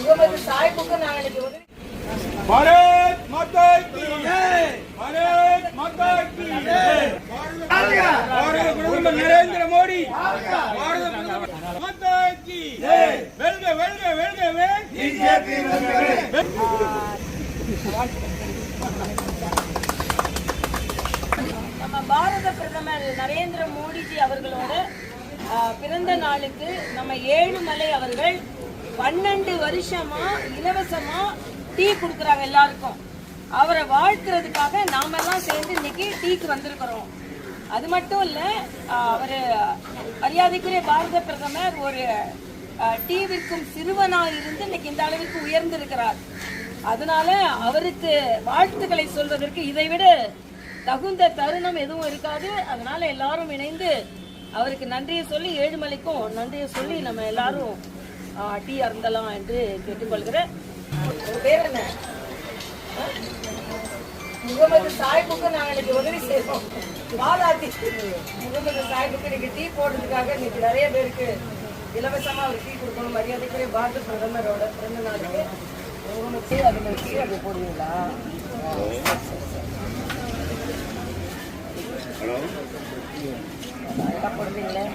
முகமது சாஹிபுக்கு நாங்க இன்னைக்கு உதவி. भारत माता की जय, भारत माता की जय, भारत प्रदम नरेंद्र मोदी, भारत प्रदम माता की जय, वेल्गे वेल्गे वेल्गे वेल बीजेपी நம்ம பாரத பிரதமர் நரேந்திர மோடிஜி அவர்களோட பிறந்த நாளுக்கு நம்ம ஏழுமலை அவர்கள் 12 வருஷமா இலவசமா டீ கொடுக்குறாங்க எல்லாருக்கும். அவரை வாழ்த்துறதுக்காக நாம எல்லாம் சேர்ந்து இன்னைக்கு டீக்கு வந்திருக்கிறோம். அது மட்டும் இல்ல, அவரு மரியாதைக்குரிய பாரத பிரதமர் ஒரு டீ விற்கும் சிறுவனா இருந்து இன்னைக்கு இந்த அளவுக்கு உயர்ந்திருக்கிறார். அதனால அவருக்கு வாழ்த்துக்களை சொல்வதற்கு இதை விட தகுந்த தருணம் எதுவும் இருக்காது. அதனால எல்லாரும் இணைந்து அவருக்கு நன்றியை சொல்லி, ஏழுமலைக்கும் நன்றியை சொல்லி நம்ம எல்லாரும் டீ அருந்தலாம் என்று கேட்டுக்கொள்கிறேன். பேர் என்ன? முகமது சாஹிபுக்கு நாங்க இன்னைக்கு உதவி செய்வோம். வாதாத்தி முகமது சாஹிபுக்கு இன்னைக்கு டீ போடுறதுக்காக இன்னைக்கு நிறைய பேருக்கு இலவசமா ஒரு டீ கொடுக்கணும். மரியாதைக்குரிய பாரத பிரதமரோட பிறந்த நாளுக்கு முகமது அது டீ அப்படி போடுவீங்களா? போடுவீங்களே